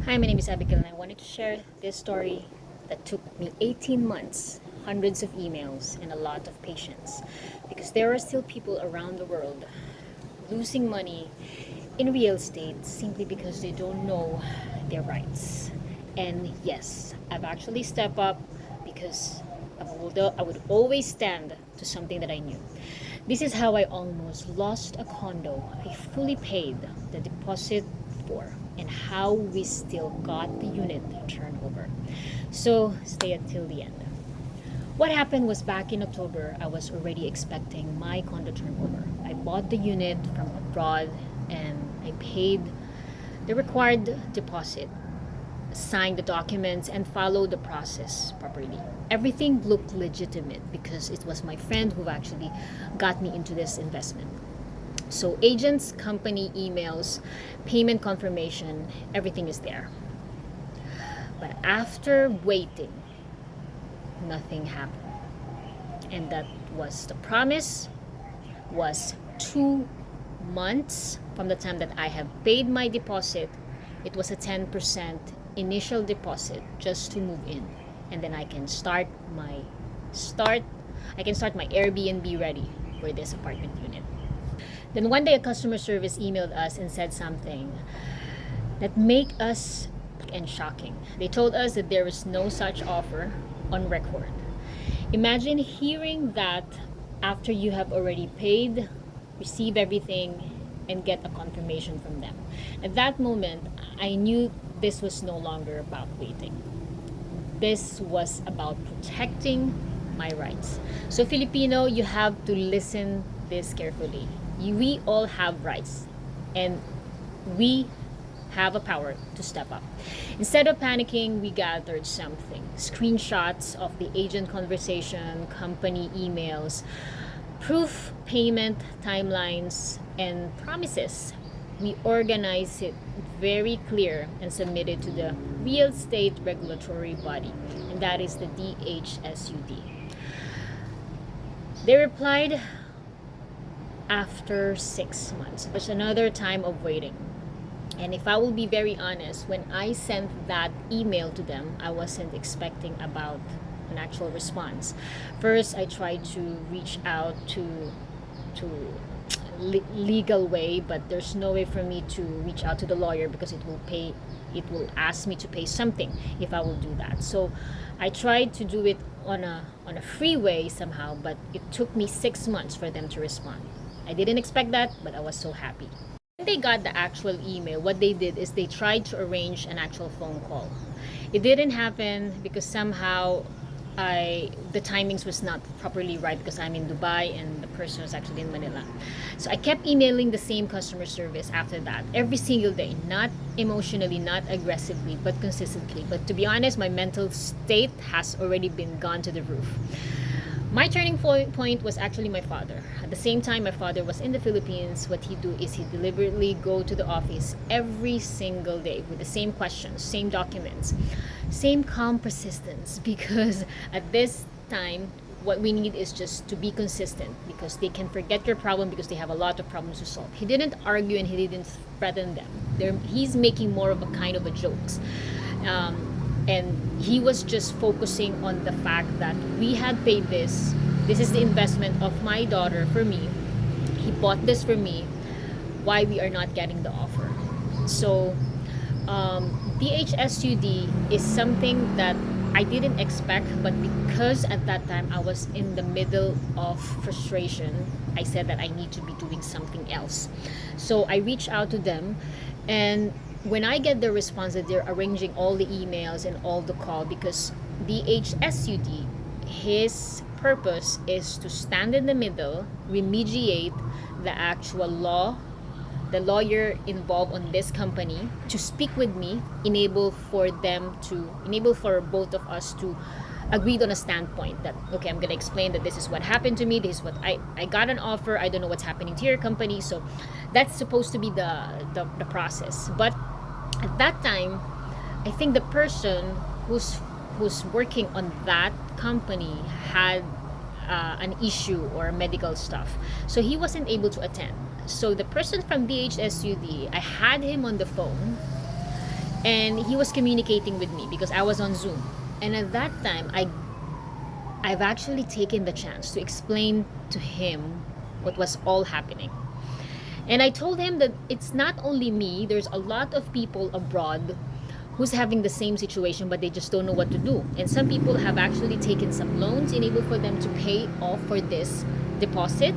Hi, my name is Abigail, and I wanted to share this story that took me 18 months, hundreds of emails, and a lot of patience. Because there are still people around the world losing money in real estate simply because they don't know their rights. And yes, I've actually stepped up because I would always stand to something that I knew. This is how I almost lost a condo I fully paid the deposit for, and how we still got the unit turned over. So stay until the end. What happened was back in October, I was already expecting my condo turnover. I bought the unit from abroad and I paid the required deposit, signed the documents, and followed the process properly. Everything looked legitimate because it was my friend who actually got me into this investment. So, agents, company emails, payment confirmation, everything is there. But after waiting, nothing happened. And that was the promise was 2 months from the time that I have paid my deposit. It was a 10% initial deposit just to move in, and then start I can start my Airbnb ready for this apartment unit. Then one day a customer service emailed us and said something that made us and shocking. They told us that there was no such offer on record. Imagine hearing that after you have already paid, receive everything, and get a confirmation from them. At that moment, I knew this was no longer about waiting. This was about protecting my rights. So Filipino, you have to listen this carefully. We all have rights, and we have a power to step up. Instead of panicking, we gathered something: screenshots of the agent conversation, company emails, proof, payment timelines, and promises. We organized it very clear and submitted to the real estate regulatory body, and that is the DHSUD. They replied after 6 months. It was another time of waiting. And if I will be very honest, when I sent that email to them, I wasn't expecting about an actual response. First, I tried to reach out to legal way, but there's no way for me to reach out to the lawyer because it will ask me to pay something if I will do that. So I tried to do it on a free way somehow, but it took me 6 months for them to respond. I didn't expect that, but I was so happy. When they got the actual email, what they did is they tried to arrange an actual phone call. It didn't happen because somehow the timings was not properly right because I'm in Dubai and the person was actually in Manila. So I kept emailing the same customer service after that every single day, not emotionally, not aggressively, but consistently. But to be honest, my mental state has already been gone to the roof. My turning point was actually my father. At the same time, my father was in the Philippines. What he do is he deliberately go to the office every single day with the same questions, same documents, same calm persistence. Because at this time, what we need is just to be consistent, because they can forget your problem because they have a lot of problems to solve. He didn't argue and he didn't threaten them. He's making more of a kind of a jokes. And he was just focusing on the fact that we had paid this. This is the investment of my daughter for me. He bought this for me. Why we are not getting the offer? So DHSUD is something that I didn't expect, but because at that time I was in the middle of frustration, I said that I need to be doing something else. So I reached out to them, and when I get the response that they're arranging all the emails and all the call, because DHSUD, his purpose is to stand in the middle, remediate the actual law, the lawyer involved on this company, to speak with me, enable for both of us to agreed on a standpoint that, okay, I'm gonna explain that this is what happened to me, this is what I got an offer, I don't know what's happening to your company. So that's supposed to be the process. But at that time, I think the person who's working on that company had an issue or medical stuff, so he wasn't able to attend. So the person from DHSUD, I had him on the phone, and he was communicating with me because I was on Zoom. And at that time, I've actually taken the chance to explain to him what was all happening. And I told him that it's not only me, there's a lot of people abroad who's having the same situation, but they just don't know what to do. And some people have actually taken some loans in able for them to pay off for this deposit,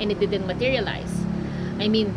and it didn't materialize. I mean,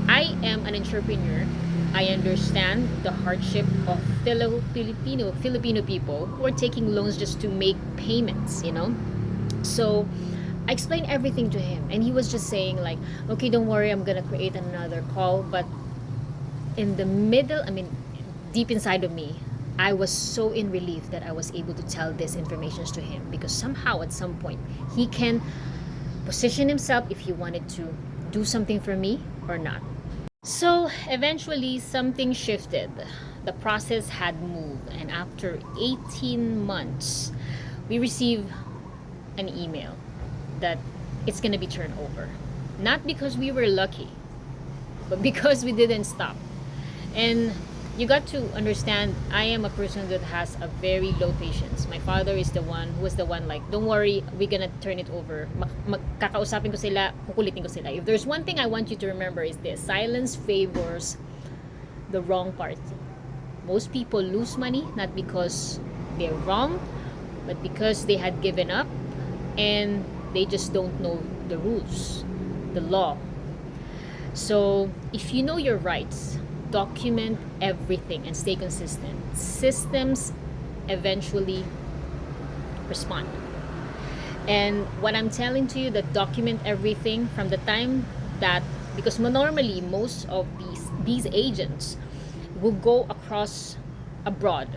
I am an entrepreneur. I understand the hardship of Filipino people who are taking loans just to make payments, you know? So I explained everything to him, and he was just saying like, okay, don't worry, I'm gonna create another call. But in the middle, I mean, deep inside of me, I was so in relief that I was able to tell this information to him, because somehow at some point he can position himself if he wanted to do something for me or not. So eventually something shifted. The process had moved, and after 18 months, we received an email that it's going to be turned over. Not because we were lucky, but because we didn't stop. And you got to understand, I am a person that has a very low patience. My father is the one who was the one like, don't worry, we're gonna turn it over. Kakausapin ko sila, kukulitin ko sila. If there's one thing I want you to remember is this: silence favors the wrong party. Most people lose money not because they're wrong, but because they had given up and they just don't know the rules, the law. So if you know your rights, document everything and stay consistent. Systems eventually respond. And what I'm telling to you, that document everything from the time that, because normally most of these agents will go across abroad.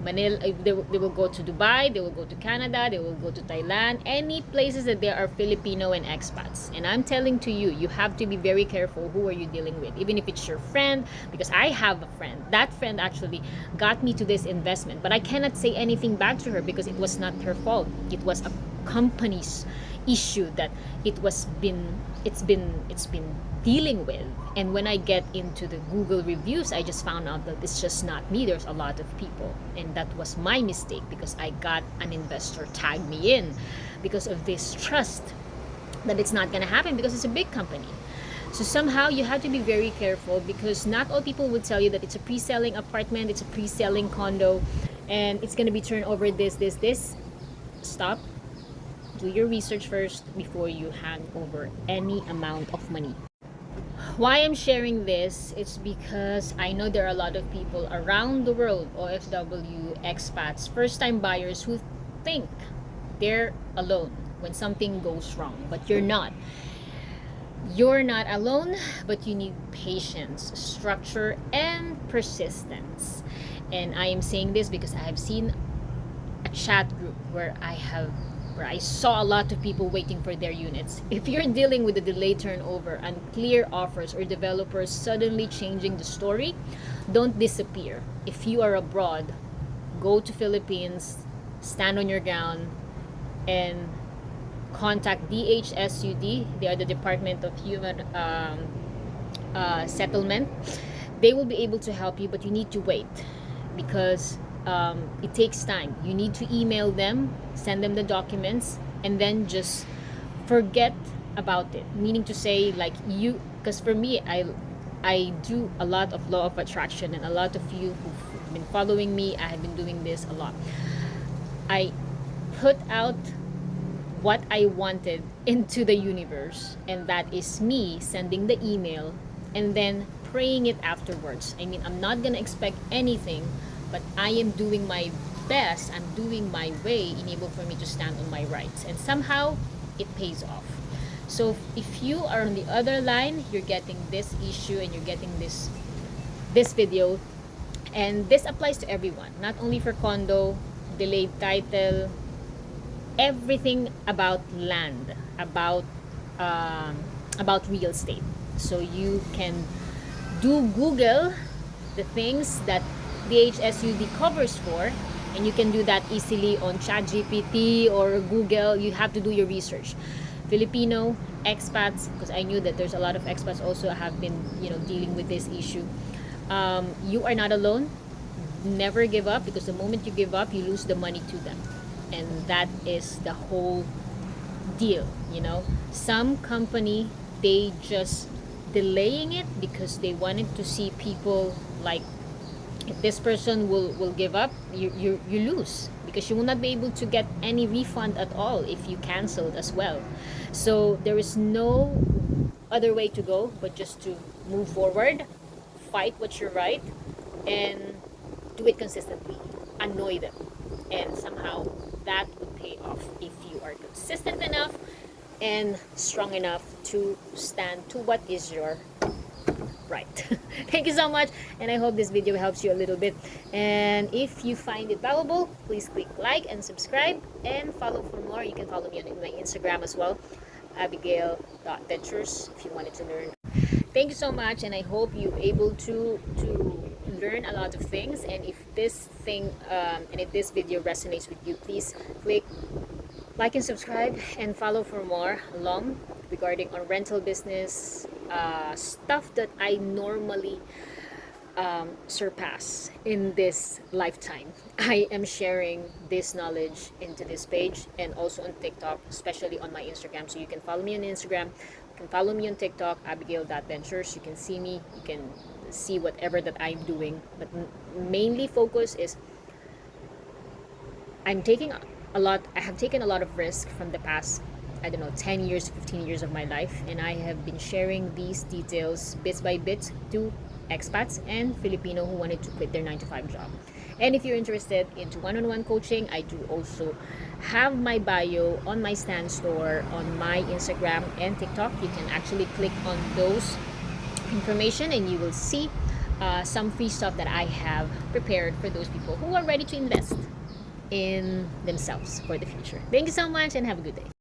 Manila, they will go to Dubai, they will go to Canada, they will go to Thailand, any places that there are Filipino and expats. And I'm telling to you, you have to be very careful who are you dealing with, even if it's your friend, because I have a friend. That friend actually got me to this investment, but I cannot say anything back to her because it was not her fault. It was a company's issue that it's been dealing with. And when I get into the Google reviews, I just found out that it's just not me. There's a lot of people, and that was my mistake because I got an investor tag me in because of this trust that it's not gonna happen because it's a big company. So somehow you have to be very careful, because not all people will tell you that it's a pre-selling apartment, it's a pre-selling condo, and it's gonna be turned over this. Stop. Do your research first before you hand over any amount of money. Why I'm sharing this, it's because I know there are a lot of people around the world, OFW, expats, first-time buyers, who think they're alone when something goes wrong, but you're not. You're not alone, but you need patience, structure, and persistence. And I am saying this because I have seen a chat group where I saw a lot of people waiting for their units. If you're dealing with a delayed turnover, unclear offers, or developers suddenly changing the story, don't disappear. If you are abroad, go to Philippines, stand on your ground, and contact DHSUD. They are the Department of Human Settlement. They will be able to help you, but you need to wait because it takes time. You need to email them, send them the documents, and then just forget about it. Meaning to say, like, you, because for me, I do a lot of law of attraction, and a lot of you who've been following me, I have been doing this a lot. I put out what I wanted into the universe, and that is me sending the email and then praying it afterwards. I mean, I'm not gonna expect anything, but I am doing my best. I'm doing my way in able for me to stand on my rights, and somehow it pays off. So if you are on the other line, you're getting this issue and you're getting this video, and this applies to everyone, not only for condo, delayed title, everything about land, about real estate. So you can do Google the things that DHSUD covers for, and you can do that easily on ChatGPT or Google. You have to do your research. Filipino expats, because I knew that there's a lot of expats also have been dealing with this issue. You are not alone. Never give up, because the moment you give up, you lose the money to them. And that is the whole deal, you know. Some company, they just delaying it because they wanted to see people, like, if this person will give up, you lose, because you will not be able to get any refund at all if you canceled as well. So there is no other way to go but just to move forward, fight what you're right, and do it consistently. Annoy them, and somehow that would pay off if you are consistent enough and strong enough to stand to what is your right. Thank you so much, and I hope this video helps you a little bit. And if you find it valuable, please click like and subscribe and follow for more. You can follow me on my Instagram as well, Abigail.ventures, if you wanted to learn. Thank you so much, and I hope you're able to learn a lot of things. And if this thing and if this video resonates with you, please click like and subscribe and follow for more along regarding on rental business, stuff that I normally surpass in this lifetime. I am sharing this knowledge into this page and also on TikTok, especially on my Instagram. So you can follow me on Instagram, you can follow me on TikTok, Abigail.ventures. You can see me, you can see whatever that I'm doing, but mainly focus is I have taken a lot of risk from the past, I don't know, 10 years, 15 years of my life, and I have been sharing these details bit by bit to expats and Filipino who wanted to quit their 9 to 5 job. And if you're interested into one-on-one coaching, I do also have my bio on my Stan store on my Instagram and TikTok. You can actually click on those information and you will see some free stuff that I have prepared for those people who are ready to invest in themselves for the future. Thank you so much and have a good day.